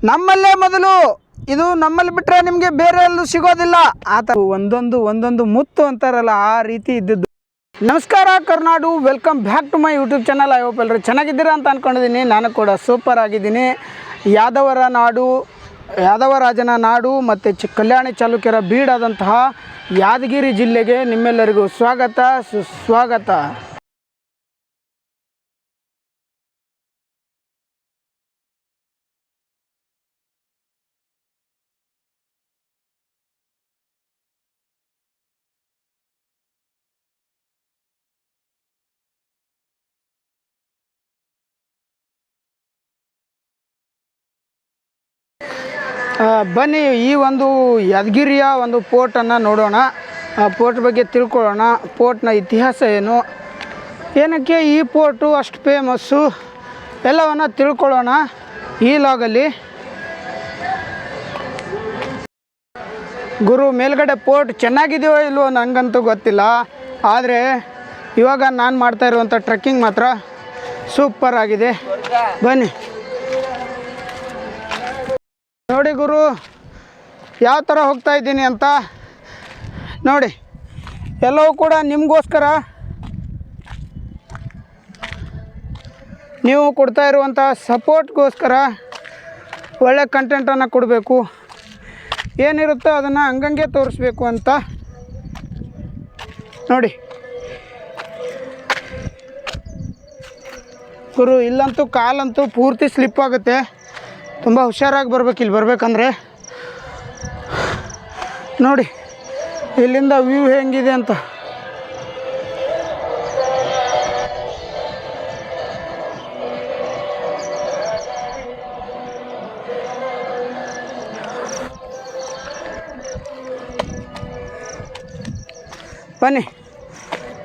ನಮ್ಮಲ್ಲೇ ಮೊದಲು, ಇದು ನಮ್ಮಲ್ಲಿ ಬಿಟ್ಟರೆ ನಿಮಗೆ ಬೇರೆ ಎಲ್ಲೂ ಸಿಗೋದಿಲ್ಲ. ಒಂದೊಂದು ಮುತ್ತು ಅಂತಾರಲ್ಲ, ಆ ರೀತಿ ಇದ್ದಿದ್ದು. ನಮಸ್ಕಾರ ಕರ್ನಾಡು, welcome back to my YouTube channel. I hope ಎಲ್ಲರೂ ಚೆನ್ನಾಗಿದ್ದೀರಾ ಅಂತ ಅಂದ್ಕೊಂಡಿದ್ದೀನಿ. ನಾನು ಕೂಡ ಸೂಪರ್ ಆಗಿದ್ದೀನಿ. ಯಾದವರಾಜನ ನಾಡು ಮತ್ತು ಕಲ್ಯಾಣಿ ಚಾಲುಕ್ಯರ ಬೀಡಾದಂತಹ ಯಾದಗಿರಿ ಜಿಲ್ಲೆಗೆ ನಿಮ್ಮೆಲ್ಲರಿಗೂ ಸ್ವಾಗತ ಸುಸ್ವಾಗತ. ಬನ್ನಿ, ಈ ಒಂದು ಯಾದಗಿರಿಯ ಒಂದು ಪೋರ್ಟನ್ನು ನೋಡೋಣ. ಆ ಪೋರ್ಟ್ ಬಗ್ಗೆ ತಿಳ್ಕೊಳ್ಳೋಣ. ಪೋರ್ಟ್ನ ಇತಿಹಾಸ ಏನು, ಏನಕ್ಕೆ ಈ ಪೋರ್ಟು ಅಷ್ಟು ಫೇಮಸ್ಸು, ಎಲ್ಲವನ್ನು ತಿಳ್ಕೊಳ್ಳೋಣ ಈ ಲಾಗಲ್ಲಿ. ಗುರು, ಮೇಲ್ಗಡೆ ಪೋರ್ಟ್ ಚೆನ್ನಾಗಿದೆಯೋ ಇಲ್ವೋ ನನಗಂತೂ ಗೊತ್ತಿಲ್ಲ, ಆದರೆ ಇವಾಗ ನಾನು ಮಾಡ್ತಾ ಇರುವಂಥ ಟ್ರೆಕ್ಕಿಂಗ್ ಮಾತ್ರ ಸೂಪರ್ ಆಗಿದೆ. ಬನ್ನಿ ನೋಡಿ ಗುರು, ಯಾವ ಥರ ಹೋಗ್ತಾ ಇದ್ದೀನಿ ಅಂತ ನೋಡಿ. ಎಲ್ಲವೂ ಕೂಡ ನಿಮಗೋಸ್ಕರ, ನೀವು ಕೊಡ್ತಾ ಇರುವಂಥ ಸಪೋರ್ಟ್ಗೋಸ್ಕರ ಒಳ್ಳೆ ಕಂಟೆಂಟನ್ನು ಕೊಡಬೇಕು. ಏನಿರುತ್ತೋ ಅದನ್ನು ಹಂಗಂಗೆ ತೋರಿಸ್ಬೇಕು ಅಂತ ನೋಡಿ ಗುರು. ಇಲ್ಲಂತೂ ಕಾಲಂತೂ ಪೂರ್ತಿ ಸ್ಲಿಪ್ ಆಗುತ್ತೆ. ತುಂಬ ಹುಷಾರಾಗಿ ಬರ್ಬೇಕು ಇಲ್ಲಿ ಬರಬೇಕಂದ್ರೆ. ನೋಡಿ ಇಲ್ಲಿಂದ ವ್ಯೂ ಹೆಂಗಿದೆ ಅಂತ. ಬನ್ನಿ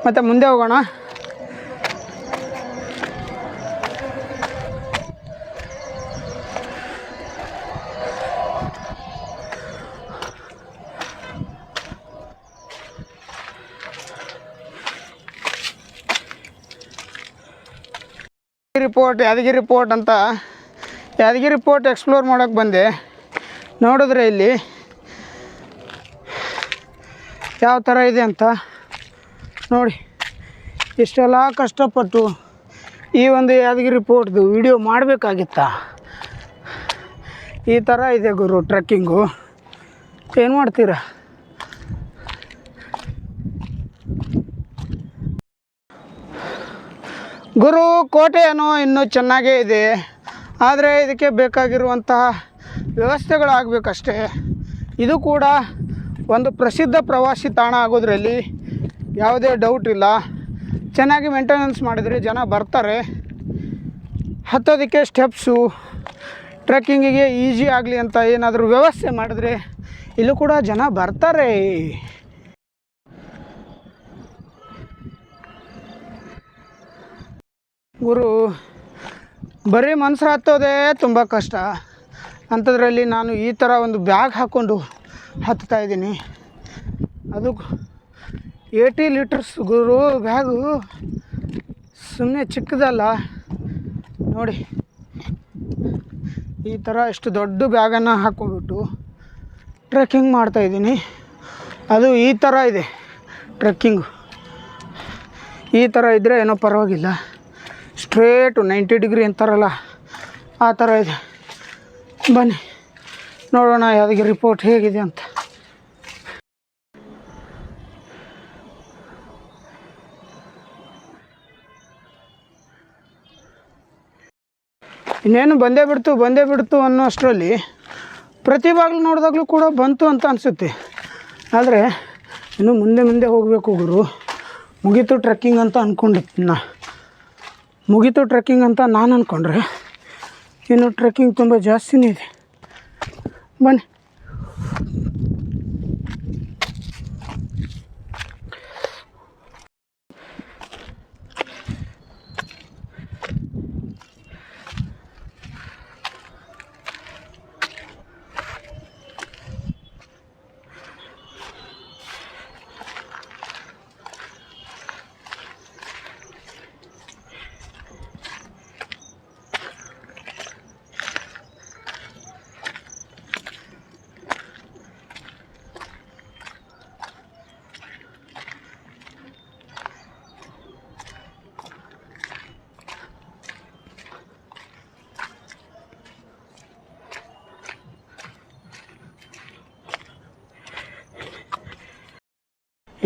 ಮತ್ತೆ ಮುಂದೆ ಹೋಗೋಣ. ಯಾದಗಿರಿ ಪೋರ್ಟ್ ಅಂತ, ಯಾದಗಿರಿ ಪೋರ್ಟ್ ಎಕ್ಸ್ಪ್ಲೋರ್ ಮಾಡೋಕ್ಕೆ ಬಂದೆ. ನೋಡಿದ್ರೆ ಇಲ್ಲಿ ಯಾವ ಥರ ಇದೆ ಅಂತ ನೋಡಿ. ಇಷ್ಟೆಲ್ಲ ಕಷ್ಟಪಟ್ಟು ಈ ಒಂದು ಯಾದಗಿರಿ ಪೋರ್ಟ್ದು ವಿಡಿಯೋ ಮಾಡಬೇಕಾಗಿತ್ತಾ? ಈ ಥರ ಇದೆ ಗುರು ಟ್ರೆಕ್ಕಿಂಗು. ಏನು ಮಾಡ್ತೀರಾ? ಗುರು, ಕೋಟೆ ಏನೋ ಇನ್ನೂ ಚೆನ್ನಾಗೇ ಇದೆ, ಆದರೆ ಇದಕ್ಕೆ ಬೇಕಾಗಿರುವಂತಹ ವ್ಯವಸ್ಥೆಗಳಾಗಬೇಕಷ್ಟೇ. ಇದು ಕೂಡ ಒಂದು ಪ್ರಸಿದ್ಧ ಪ್ರವಾಸಿ ತಾಣ ಆಗೋದ್ರಲ್ಲಿ ಯಾವುದೇ ಡೌಟ್ ಇಲ್ಲ. ಚೆನ್ನಾಗಿ ಮೇಂಟೆನೆನ್ಸ್ ಮಾಡಿದರೆ ಜನ ಬರ್ತಾರೆ. ಹತ್ತೋದಕ್ಕೆ ಸ್ಟೆಪ್ಸು, ಟ್ರೆಕ್ಕಿಂಗಿಗೆ ಈಸಿ ಆಗಲಿ ಅಂತ ಏನಾದರೂ ವ್ಯವಸ್ಥೆ ಮಾಡಿದ್ರೆ ಇಲ್ಲೂ ಕೂಡ ಜನ ಬರ್ತಾರೆ. ಗುರು, ಬರೀ ಮನ್ಸು ಹತ್ತೋದೇ ತುಂಬ ಕಷ್ಟ. ಅಂಥದ್ರಲ್ಲಿ ನಾನು ಈ ಥರ ಒಂದು ಬ್ಯಾಗ್ ಹಾಕ್ಕೊಂಡು ಹತ್ತಾ ಇದ್ದೀನಿ. ಅದು 80 ಲೀಟರ್ಸ್ ಗುರು ಬ್ಯಾಗು, ಸುಮ್ಮನೆ ಚಿಕ್ಕದಲ್ಲ. ನೋಡಿ ಈ ಥರ ಇಷ್ಟು ದೊಡ್ಡ ಬ್ಯಾಗನ್ನು ಹಾಕ್ಕೊಂಡ್ಬಿಟ್ಟು ಟ್ರೆಕ್ಕಿಂಗ್ ಮಾಡ್ತಾಯಿದ್ದೀನಿ. ಅದು ಈ ಥರ ಇದೆ ಟ್ರೆಕ್ಕಿಂಗು. ಈ ಥರ ಇದ್ದರೆ ಏನೋ ಪರವಾಗಿಲ್ಲ. ಸ್ಟ್ರೇಟು 90 ಡಿಗ್ರಿ ಅಂತಾರಲ್ಲ, ಆ ಥರ ಇದೆ. ಬನ್ನಿ ನೋಡೋಣ ಯಾದಗಿರಿ ರಿಪೋರ್ಟ್ ಹೇಗಿದೆ ಅಂತ. ಇನ್ನೇನು ಬಂದೇ ಬಿಡ್ತು ಅನ್ನೋ ಅಷ್ಟರಲ್ಲಿ ಪ್ರತಿ ಬಾಗಿಲು ನೋಡಿದಾಗಲೂ ಕೂಡ ಬಂತು ಅಂತ ಅನಿಸುತ್ತೆ. ಆದರೆ ಇನ್ನು ಮುಂದೆ ಹೋಗಬೇಕು ಗುರು. ಮುಗೀತು ಟ್ರೆಕ್ಕಿಂಗ್ ಅಂತ ನಾನು ಅಂದ್ಕೊಂಡ್ರೆ ಇನ್ನು ಟ್ರೆಕ್ಕಿಂಗ್ ತುಂಬ ಜಾಸ್ತಿನೇ ಇದೆ. ಬನ್ನಿ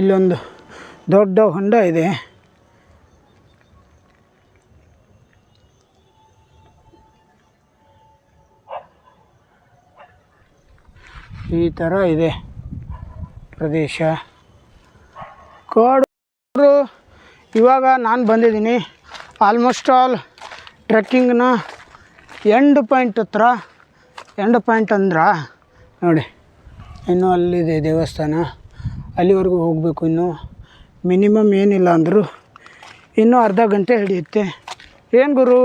ಇಲ್ಲೊಂದು ದೊಡ್ಡ ಹೊಂಡ ಇದೆ. ಈ ಥರ ಇದೆ ಪ್ರದೇಶ ಕಾಡು. ಇವಾಗ ನಾನು ಬಂದಿದ್ದೀನಿ ಆಲ್ಮೋಸ್ಟ್ ಆಲ್ ಟ್ರೆಕ್ಕಿಂಗ್ನ ಎಂಡ್ ಪಾಯಿಂಟ್ ಹತ್ರ. ಎಂಡ್ ಪಾಯಿಂಟ್ ಅಂದ್ರೆ ನೋಡಿ, ಇನ್ನೂ ಅಲ್ಲಿದೆ ದೇವಸ್ಥಾನ, ಅಲ್ಲಿವರೆಗೂ ಹೋಗಬೇಕು. ಇನ್ನು ಮಿನಿಮಮ್ ಏನಿಲ್ಲ ಅಂದರೂ ಇನ್ನೂ ಅರ್ಧ ಗಂಟೆ ಹಿಡಿಯುತ್ತೆ. ಏನು ಗುರು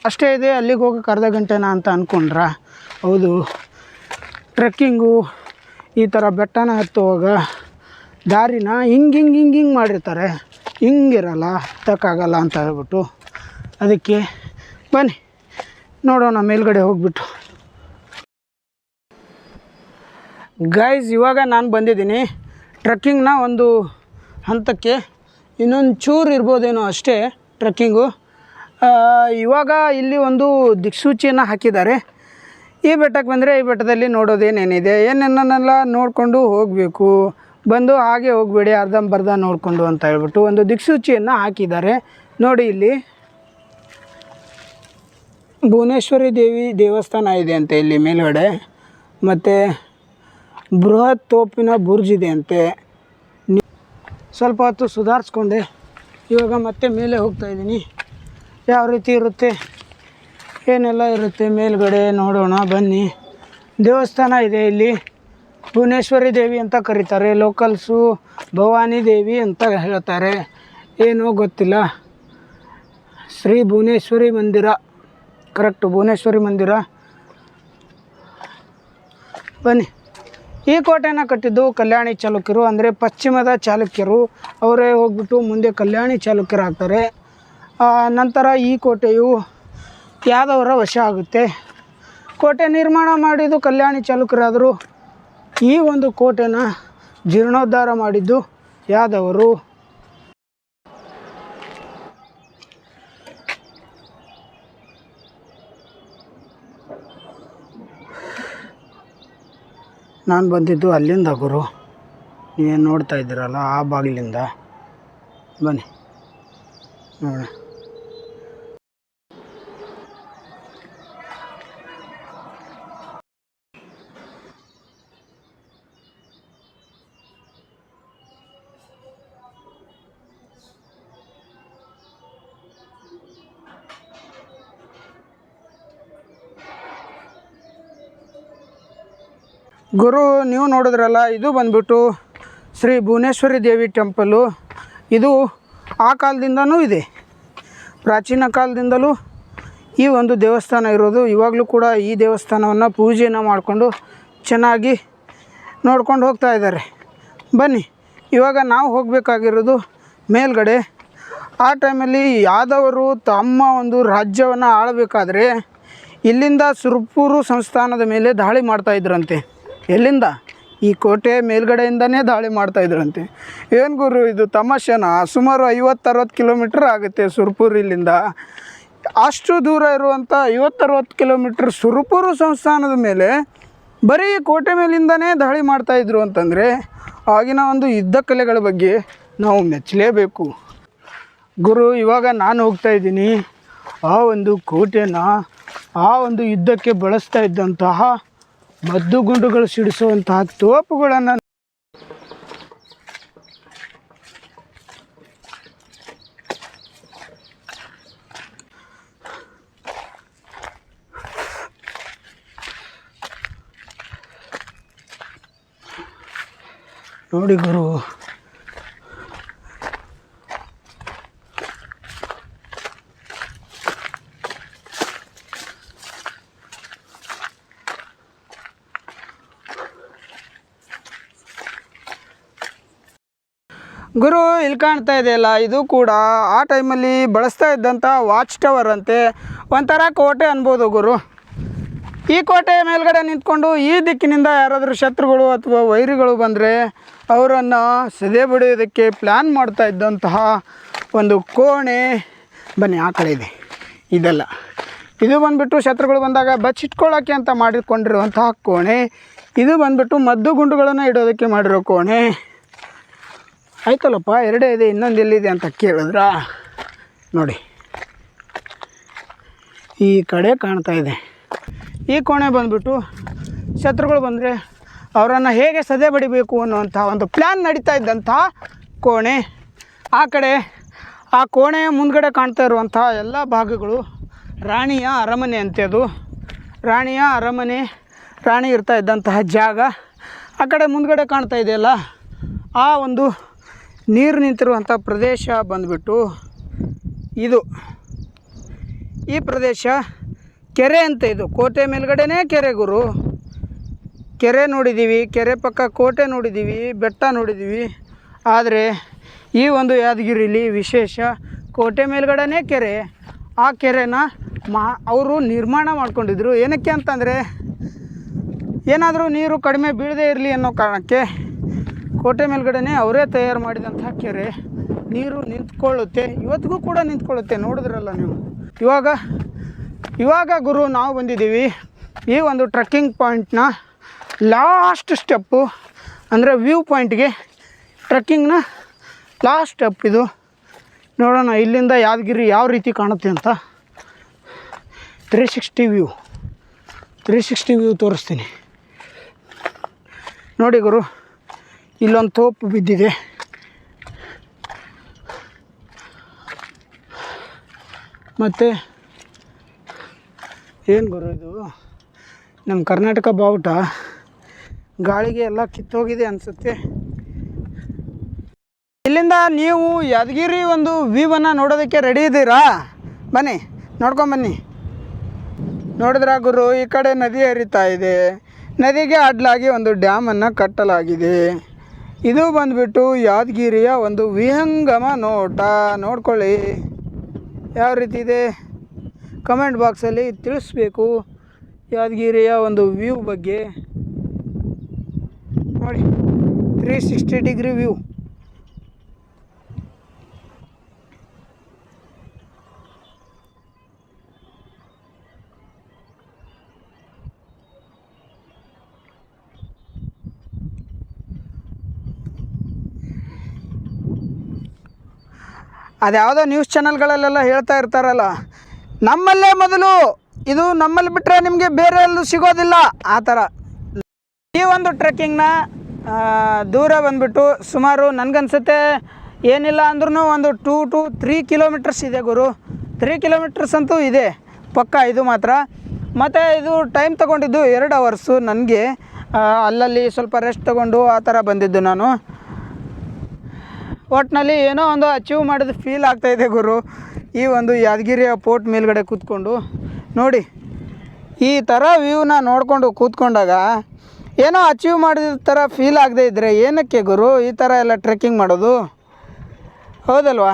ಅಷ್ಟೇ ಇದೆ, ಅಲ್ಲಿಗೆ ಹೋಗೋಕೆ ಅರ್ಧ ಗಂಟೆನಾ ಅಂತ ಅಂದ್ಕೊಂಡ್ರ? ಹೌದು, ಟ್ರೆಕ್ಕಿಂಗು ಈ ಥರ ಬೆಟ್ಟನ ಹತ್ತುವಾಗ ದಾರಿನ ಹಿಂಗೆ ಮಾಡಿರ್ತಾರೆ, ಹಿಂಗಿರಲ್ಲ, ಹತ್ತಕ್ಕಾಗಲ್ಲ ಅಂತ ಹೇಳ್ಬಿಟ್ಟು. ಅದಕ್ಕೆ ಬನ್ನಿ ನೋಡೋಣ ಮೇಲ್ಗಡೆ ಹೋಗ್ಬಿಟ್ಟು. ಗೈಸ್, ಇವಾಗ ನಾನು ಬಂದಿದ್ದೀನಿ ಟ್ರೆಕ್ಕಿಂಗ್ನ ಒಂದು ಹಂತಕ್ಕೆ. ಇನ್ನೊಂದು ಚೂರು ಇರ್ಬೋದೇನೋ ಅಷ್ಟೇ ಟ್ರೆಕ್ಕಿಂಗು. ಇವಾಗ ಇಲ್ಲಿ ಒಂದು ದಿಕ್ಸೂಚಿಯನ್ನು ಹಾಕಿದ್ದಾರೆ. ಈ ಬೆಟ್ಟಕ್ಕೆ ಬಂದರೆ ಈ ಬೆಟ್ಟದಲ್ಲಿ ನೋಡೋದೇನೇನಿದೆ, ಏನೇನೆಲ್ಲ ನೋಡಿಕೊಂಡು ಹೋಗಬೇಕು, ಬಂದು ಹಾಗೆ ಹೋಗಬೇಡಿ ಅರ್ಧಂಬರ್ಧ ನೋಡಿಕೊಂಡು ಅಂತ ಹೇಳ್ಬಿಟ್ಟು ಒಂದು ದಿಕ್ಸೂಚಿಯನ್ನು ಹಾಕಿದ್ದಾರೆ. ನೋಡಿ, ಇಲ್ಲಿ ಭುವನೇಶ್ವರಿ ದೇವಿ ದೇವಸ್ಥಾನ ಇದೆ ಅಂತೆ ಇಲ್ಲಿ ಮೇಲ್ಗಡೆ, ಮತ್ತು ಬೃಹತ್ ತೋಪಿನ ಬುರ್ಜ್ ಇದೆ ಅಂತೆ. ಸ್ವಲ್ಪ ಹೊತ್ತು ಸುಧಾರಿಸ್ಕೊಂಡೆ, ಇವಾಗ ಮತ್ತೆ ಮೇಲೆ ಹೋಗ್ತಾಯಿದ್ದೀನಿ. ಯಾವ ರೀತಿ ಇರುತ್ತೆ, ಏನೆಲ್ಲ ಇರುತ್ತೆ ಮೇಲ್ಗಡೆ ನೋಡೋಣ ಬನ್ನಿ. ದೇವಸ್ಥಾನ ಇದೆ ಇಲ್ಲಿ, ಭುವನೇಶ್ವರಿ ದೇವಿ ಅಂತ ಕರೀತಾರೆ, ಲೋಕಲ್ಸು ಭವಾನಿ ದೇವಿ ಅಂತ ಹೇಳ್ತಾರೆ, ಏನೋ ಗೊತ್ತಿಲ್ಲ. ಶ್ರೀ ಭುವನೇಶ್ವರಿ ಮಂದಿರ, ಕರೆಕ್ಟು ಭುವನೇಶ್ವರಿ ಮಂದಿರ. ಬನ್ನಿ. ಈ ಕೋಟೆನ ಕಟ್ಟಿದ್ದು ಕಲ್ಯಾಣಿ ಚಾಲುಕ್ಯರು, ಅಂದರೆ ಪಶ್ಚಿಮದ ಚಾಲುಕ್ಯರು. ಅವರೇ ಹೋಗ್ಬಿಟ್ಟು ಮುಂದೆ ಕಲ್ಯಾಣಿ ಚಾಲುಕ್ಯರಾಗ್ತಾರೆ. ನಂತರ ಈ ಕೋಟೆಯು ಯಾದವರ ವಶ ಆಗುತ್ತೆ. ಕೋಟೆ ನಿರ್ಮಾಣ ಮಾಡಿದ್ದು ಕಲ್ಯಾಣಿ ಚಾಲುಕ್ಯರಾದರು. ಈ ಒಂದು ಕೋಟೆನ ಜೀರ್ಣೋದ್ಧಾರ ಮಾಡಿದ್ದು ಯಾದವರು. ನಾನು ಬಂದಿದ್ದು ಅಲ್ಲಿಂದ ಗುರು, ನೀವೇನು ನೋಡ್ತಾ ಇದ್ದೀರಲ್ಲ ಆ ಬಾಗಿಲಿಂದ. ಬನ್ನಿ ನೋಡೋಣ. ಗುರು, ನೀವು ನೋಡಿದ್ರಲ್ಲ, ಇದು ಬಂದ್ಬಿಟ್ಟು ಶ್ರೀ ಭುವನೇಶ್ವರಿ ದೇವಿ ಟೆಂಪಲ್ಲು. ಇದು ಆ ಕಾಲದಿಂದನೂ ಇದೆ, ಪ್ರಾಚೀನ ಕಾಲದಿಂದಲೂ ಈ ಒಂದು ದೇವಸ್ಥಾನ ಇರೋದು. ಇವಾಗಲೂ ಕೂಡ ಈ ದೇವಸ್ಥಾನವನ್ನು ಪೂಜೆಯನ್ನು ಮಾಡಿಕೊಂಡು ಚೆನ್ನಾಗಿ ನೋಡ್ಕೊಂಡು ಹೋಗ್ತಾ ಇದ್ದಾರೆ. ಬನ್ನಿ, ಇವಾಗ ನಾವು ಹೋಗಬೇಕಾಗಿರೋದು ಮೇಲ್ಗಡೆ. ಆ ಟೈಮಲ್ಲಿ ಯಾದವರು ತಮ್ಮ ಒಂದು ರಾಜ್ಯವನ್ನು ಆಳಬೇಕಾದ್ರೆ ಇಲ್ಲಿಂದ ಸುರ್ಪೂರು ಸಂಸ್ಥಾನದ ಮೇಲೆ ದಾಳಿ ಮಾಡ್ತಾಯಿದ್ರಂತೆ. ಎಲ್ಲಿಂದ? ಈ ಕೋಟೆ ಮೇಲ್ಗಡೆಯಿಂದನೇ ದಾಳಿ ಮಾಡ್ತಾಯಿದ್ರಂತೆ. ಏನು ಗುರು ಇದು ತಮಾಷೆನಾ? ಸುಮಾರು 50-60 ಕಿಲೋಮೀಟ್ರ್ ಆಗುತ್ತೆ ಸುರ್ಪುರ್ ಇಲ್ಲಿಂದ. ಅಷ್ಟು ದೂರ ಇರುವಂಥ 50-60 ಕಿಲೋಮೀಟ್ರ್ ಸುರ್ಪೂರು ಸಂಸ್ಥಾನದ ಮೇಲೆ ಬರೀ ಕೋಟೆ ಮೇಲಿಂದನೇ ದಾಳಿ ಮಾಡ್ತಾಯಿದ್ರು ಅಂತಂದರೆ ಆಗಿನ ಒಂದು ಯುದ್ಧ ಕಲೆಗಳ ಬಗ್ಗೆ ನಾವು ಮೆಚ್ಚಲೇಬೇಕು ಗುರು. ಇವಾಗ ನಾನು ಹೋಗ್ತಾಯಿದ್ದೀನಿ ಆ ಒಂದು ಕೋಟೆನ, ಆ ಒಂದು ಯುದ್ಧಕ್ಕೆ ಬಳಸ್ತಾ ಇದ್ದಂತಹ ಮದ್ದುಗುಂಡುಗಳು ಸಿಡಿಸುವಂತಹ ತೋಪುಗಳನ್ನು ನೋಡಿ ಗುರು. ಗುರು, ಇಲ್ಲಿ ಕಾಣ್ತಾ ಇದೆಯಲ್ಲ, ಇದು ಕೂಡ ಆ ಟೈಮಲ್ಲಿ ಬಳಸ್ತಾ ಇದ್ದಂಥ ವಾಚ್ ಟವರ್ ಅಂತೆ. ಒಂಥರ ಕೋಟೆ ಅನ್ಬೋದು ಗುರು. ಈ ಕೋಟೆ ಮೇಲ್ಗಡೆ ನಿಂತ್ಕೊಂಡು ಈ ದಿಕ್ಕಿನಿಂದ ಯಾರಾದರೂ ಶತ್ರುಗಳು ಅಥವಾ ವೈರಿಗಳು ಬಂದರೆ ಅವರನ್ನು ಸದೆ ಬಡಿಯೋದಕ್ಕೆ ಪ್ಲ್ಯಾನ್ ಮಾಡ್ತಾ ಇದ್ದಂತಹ ಒಂದು ಕೋಣೆ. ಬನ್ನಿ, ಆ ಕಡೆ ಇದೆ. ಇದೆಲ್ಲ ಇದು ಬಂದುಬಿಟ್ಟು ಶತ್ರುಗಳು ಬಂದಾಗ ಬಚ್ಚಿಟ್ಕೊಳ್ಳೋಕ್ಕೆ ಅಂತ ಮಾಡಿಕೊಂಡಿರುವಂತಹ ಕೋಣೆ. ಇದು ಬಂದುಬಿಟ್ಟು ಮದ್ದು ಗುಂಡುಗಳನ್ನು ಇಡೋದಕ್ಕೆ ಮಾಡಿರೋ ಕೋಣೆ. ಆಯ್ತಲ್ಲಪ್ಪ ಎರಡೇ ಇದೆ, ಇನ್ನೊಂದು ಎಲ್ಲಿದೆ ಅಂತ ಕೇಳಿದ್ರಾ? ನೋಡಿ ಈ ಕಡೆ ಕಾಣ್ತಾ ಇದೆ. ಈ ಕೋಣೆ ಬಂದುಬಿಟ್ಟು ಶತ್ರುಗಳು ಬಂದರೆ ಅವರನ್ನು ಹೇಗೆ ಸದೆ ಬಡಿಬೇಕು ಅನ್ನುವಂಥ ಒಂದು ಪ್ಲ್ಯಾನ್ ನಡೀತಾ ಇದ್ದಂಥ ಕೋಣೆ. ಆ ಕಡೆ ಆ ಕೋಣೆಯ ಮುಂದ್ಗಡೆ ಕಾಣ್ತಾ ಇರುವಂಥ ಎಲ್ಲ ಭಾಗಗಳು ರಾಣಿಯ ಅರಮನೆ ಅಂತೆ. ಅದು ರಾಣಿಯ ಅರಮನೆ, ರಾಣಿ ಇರ್ತಾ ಇದ್ದಂತಹ ಜಾಗ. ಆ ಕಡೆ ಮುಂದ್ಗಡೆ ಕಾಣ್ತಾ ಇದೆಯಲ್ಲ, ಆ ಒಂದು ನೀರು ನಿಂತಿರುವಂಥ ಪ್ರದೇಶ ಬಂದುಬಿಟ್ಟು ಇದು. ಈ ಪ್ರದೇಶ ಕೆರೆ ಅಂತ. ಇದು ಕೋಟೆ ಮೇಲ್ಗಡೆನೇ ಕೆರೆ ಗುರು. ಕೆರೆ ನೋಡಿದ್ದೀವಿ, ಕೆರೆ ಪಕ್ಕ ಕೋಟೆ ನೋಡಿದ್ದೀವಿ, ಬೆಟ್ಟ ನೋಡಿದ್ದೀವಿ. ಆದರೆ ಈ ಒಂದು ಯಾದಗಿರಿಲಿ ವಿಶೇಷ ಕೋಟೆ ಮೇಲ್ಗಡೆನೇ ಕೆರೆ. ಆ ಕೆರೆನ ಅವರು ನಿರ್ಮಾಣ ಮಾಡ್ಕೊಂಡಿದ್ರು. ಏನಕ್ಕೆ ಅಂತಂದರೆ ಏನಾದರೂ ನೀರು ಕಡಿಮೆ ಬೀಳದೇ ಇರಲಿ ಅನ್ನೋ ಕಾರಣಕ್ಕೆ ಕೋಟೆ ಮೇಲ್ಗಡೆನೇ ಅವರೇ ತಯಾರು ಮಾಡಿದಂಥ ಕೆರೆ. ನೀರು ನಿಂತ್ಕೊಳ್ಳುತ್ತೆ, ಇವತ್ತಿಗೂ ಕೂಡ ನಿಂತ್ಕೊಳ್ಳುತ್ತೆ. ನೋಡಿದ್ರಲ್ಲ ನೀವು. ಇವಾಗ ಗುರು ನಾವು ಬಂದಿದ್ದೀವಿ ಈ ಒಂದು ಟ್ರೆಕ್ಕಿಂಗ್ ಪಾಯಿಂಟ್ನ ಲಾಸ್ಟ್ ಸ್ಟೆಪ್ಪು, ಅಂದರೆ ವ್ಯೂ ಪಾಯಿಂಟ್ಗೆ. ಟ್ರೆಕ್ಕಿಂಗ್ನ ಲಾಸ್ಟ್ ಸ್ಟೆಪ್ ಇದು. ನೋಡೋಣ ಇಲ್ಲಿಂದ ಯಾದಗಿರಿ ಯಾವ ರೀತಿ ಕಾಣುತ್ತೆ ಅಂತ. 360 ವ್ಯೂ ತೋರಿಸ್ತೀನಿ ನೋಡಿ ಗುರು. ಇಲ್ಲೊಂದು ತೋಪು ಬಿದ್ದಿದೆ. ಮತ್ತು ಏನು ಗುರು ಇದು, ನಮ್ಮ ಕರ್ನಾಟಕ ಬಾವುಟ ಗಾಳಿಗೆ ಎಲ್ಲ ಕಿತ್ತೋಗಿದೆ ಅನಿಸುತ್ತೆ. ಇಲ್ಲಿಂದ ನೀವು ಯಾದಗಿರಿ ಒಂದು ವ್ಯೂವನ್ನು ನೋಡೋದಕ್ಕೆ ರೆಡಿ ಇದ್ದೀರಾ? ಬನ್ನಿ ನೋಡ್ಕೊಂಬನ್ನಿ. ನೋಡಿದ್ರ ಗುರು, ಈ ಕಡೆ ನದಿ ಹರಿತಾ ಇದೆ. ನದಿಗೆ ಅಡ್ಡಲಾಗಿ ಒಂದು ಡ್ಯಾಮನ್ನು ಕಟ್ಟಲಾಗಿದೆ. ಇದು ಬಂದುಬಿಟ್ಟು ಯಾದಗಿರಿಯ ಒಂದು ವಿಹಂಗಮ ನೋಟ. ನೋಡ್ಕೊಳ್ಳಿ ಯಾವ ರೀತಿ ಇದೆ, ಕಮೆಂಟ್ ಬಾಕ್ಸಲ್ಲಿ ತಿಳಿಸ್ಬೇಕು ಯಾದಗಿರಿಯ ಒಂದು ವ್ಯೂ ಬಗ್ಗೆ. ನೋಡಿ 360 ಡಿಗ್ರಿ ವ್ಯೂ. ಅದ್ಯಾವುದೋ ನ್ಯೂಸ್ ಚಾನಲ್ಗಳಲ್ಲೆಲ್ಲ ಹೇಳ್ತಾ ಇರ್ತಾರಲ್ಲ, ನಮ್ಮಲ್ಲೇ ಮೊದಲು, ಇದು ನಮ್ಮಲ್ಲಿ ಬಿಟ್ಟರೆ ನಿಮಗೆ ಬೇರೆ ಎಲ್ಲೂ ಸಿಗೋದಿಲ್ಲ, ಆ ಥರ. ಈ ಒಂದು ಟ್ರೆಕ್ಕಿಂಗ್ನ ದೂರ ಬಂದುಬಿಟ್ಟು ಸುಮಾರು ನನಗನ್ಸುತ್ತೆ ಏನಿಲ್ಲ ಅಂದ್ರೂ ಒಂದು 2 to 3 ಕಿಲೋಮೀಟರ್ಸ್ ಇದೆ ಗುರು. 3 ಕಿಲೋಮೀಟರ್ಸ್ ಅಂತೂ ಇದೆ ಪಕ್ಕ, ಇದು ಮಾತ್ರ. ಮತ್ತು ಇದು ಟೈಮ್ ತೊಗೊಂಡಿದ್ದು 2 ಅವರ್ಸು. ನನಗೆ ಅಲ್ಲಲ್ಲಿ ಸ್ವಲ್ಪ ರೆಸ್ಟ್ ತೊಗೊಂಡು ಆ ಥರ ಬಂದಿದ್ದು ನಾನು. ಒಟ್ಟಿನಲ್ಲಿ ಏನೋ ಒಂದು ಅಚೀವ್ ಮಾಡಿದ ಫೀಲ್ ಆಗ್ತಾಯಿದೆ ಗುರು. ಈ ಒಂದು ಯಾದಗಿರಿಯ ಪೋರ್ಟ್ ಮೇಲ್ಗಡೆ ಕೂತ್ಕೊಂಡು ನೋಡಿ, ಈ ಥರ ವ್ಯೂನ ನೋಡಿಕೊಂಡು ಕೂತ್ಕೊಂಡಾಗ ಏನೋ ಅಚೀವ್ ಮಾಡಿದ ಥರ ಫೀಲ್ ಆಗದೆ ಇದ್ದರೆ ಏನಕ್ಕೆ ಗುರು ಈ ಥರ ಎಲ್ಲ ಟ್ರೆಕ್ಕಿಂಗ್ ಮಾಡೋದು? ಹೌದಲ್ವಾ?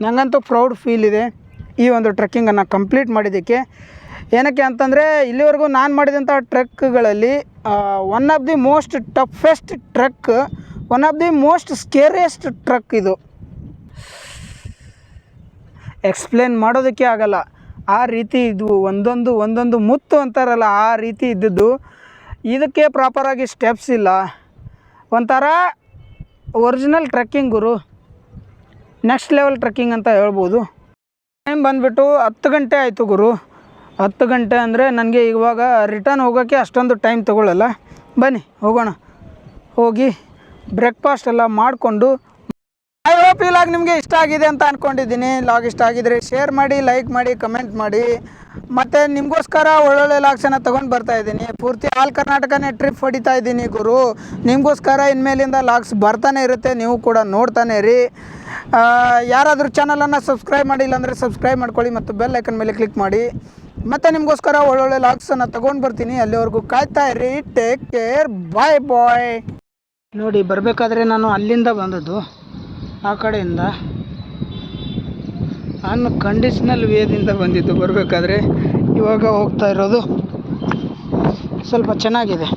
ನನಗಂತೂ ಪ್ರೌಡ್ ಫೀಲ್ ಇದೆ ಈ ಒಂದು ಟ್ರೆಕ್ಕಿಂಗನ್ನು ಕಂಪ್ಲೀಟ್ ಮಾಡಿದ್ದಕ್ಕೆ. ಏನಕ್ಕೆ ಅಂತಂದರೆ ಇಲ್ಲಿವರೆಗೂ ನಾನು ಮಾಡಿದಂಥ ಟ್ರೆಕ್ಗಳಲ್ಲಿ one of the most toughest trek, one of the most scariest trek ಇದು. ಎಕ್ಸ್ಪ್ಲೇನ್ ಮಾಡೋದಕ್ಕೆ ಆಗಲ್ಲ, ಆ ರೀತಿ ಇದು. ಒಂದೊಂದು ಮುತ್ತು ಅಂತಾರಲ್ಲ, ಆ ರೀತಿ ಇದ್ದದ್ದು. ಇದಕ್ಕೆ ಪ್ರಾಪರಾಗಿ ಸ್ಟೆಪ್ಸ್ ಇಲ್ಲ. ಒಂಥರ ಒರಿಜಿನಲ್ ಟ್ರೆಕ್ಕಿಂಗ್ ಗುರು, ನೆಕ್ಸ್ಟ್ ಲೆವೆಲ್ ಟ್ರೆಕ್ಕಿಂಗ್ ಅಂತ ಹೇಳ್ಬೋದು. ಟೈಮ್ ಬಂದುಬಿಟ್ಟು 10 ಗಂಟೆ ಆಯಿತು ಗುರು. 10 ಗಂಟೆ ಅಂದರೆ ನನಗೆ ಇವಾಗ ರಿಟರ್ನ್ ಹೋಗೋಕ್ಕೆ ಅಷ್ಟೊಂದು ಟೈಮ್ ತೊಗೊಳ್ಳಲ್ಲ. ಬನ್ನಿ ಹೋಗೋಣ. ಹೋಗಿ ಬ್ರೇಕ್ಫಾಸ್ಟ್ ಎಲ್ಲ ಮಾಡಿಕೊಂಡು, ಐ ಹೋಪ್ ಈ ಲಾಗ್ ನಿಮಗೆ ಇಷ್ಟ ಆಗಿದೆ ಅಂತ ಅಂದ್ಕೊಂಡಿದ್ದೀನಿ. ಲಾಗ್ ಇಷ್ಟ ಆಗಿದ್ರೆ ಶೇರ್ ಮಾಡಿ, ಲೈಕ್ ಮಾಡಿ, ಕಮೆಂಟ್ ಮಾಡಿ. ಮತ್ತು ನಿಮಗೋಸ್ಕರ ಒಳ್ಳೊಳ್ಳೆ ಲಾಗ್ಸನ್ನು ತೊಗೊಂಡು ಬರ್ತಾಯಿದ್ದೀನಿ. ಪೂರ್ತಿ ಆಲ್ ಕರ್ನಾಟಕನೇ ಟ್ರಿಪ್ ಹೊಡಿತಾ ಇದ್ದೀನಿ ಗುರು. ನಿಮಗೋಸ್ಕರ ಇನ್ಮೇಲಿಂದ ಲಾಗ್ಸ್ ಬರ್ತಾನೆ ಇರುತ್ತೆ, ನೀವು ಕೂಡ ನೋಡ್ತಾನೆ ಇರಿ. ಯಾರಾದರೂ ಚಾನಲನ್ನು ಸಬ್ಸ್ಕ್ರೈಬ್ ಮಾಡಿಲ್ಲ ಅಂದರೆ ಸಬ್ಸ್ಕ್ರೈಬ್ ಮಾಡ್ಕೊಳ್ಳಿ ಮತ್ತು ಬೆಲ್ ಐಕನ್ ಮೇಲೆ ಕ್ಲಿಕ್ ಮಾಡಿ. ಮತ್ತು ನಿಮಗೋಸ್ಕರ ಒಳ್ಳೊಳ್ಳೆ ಲಾಗ್ಸನ್ನು ತೊಗೊಂಡು ಬರ್ತೀನಿ. ಅಲ್ಲಿವರೆಗೂ ಕಾಯ್ತಾ ಇರಿ. ಟೇಕ್ ಕೇರ್, ಬಾಯ್ ಬಾಯ್. ನೋಡಿ, ಬರಬೇಕಾದ್ರೆ ನಾನು ಅಲ್ಲಿಂದ ಬಂದದ್ದು, ಆ ಕಡೆಯಿಂದ ಅನ್ಕಂಡೀಷ್ನಲ್ ವೇದಿಂದ ಬಂದಿದ್ದು ಬರಬೇಕಾದ್ರೆ. ಇವಾಗ ಹೋಗ್ತಾ ಇರೋದು ಸ್ವಲ್ಪ ಚೆನ್ನಾಗಿದೆ,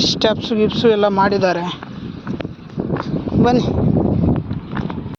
ಸ್ಟೆಪ್ಸು ಗಿಪ್ಸು ಎಲ್ಲ ಮಾಡಿದ್ದಾರೆ. ಬನ್ನಿ.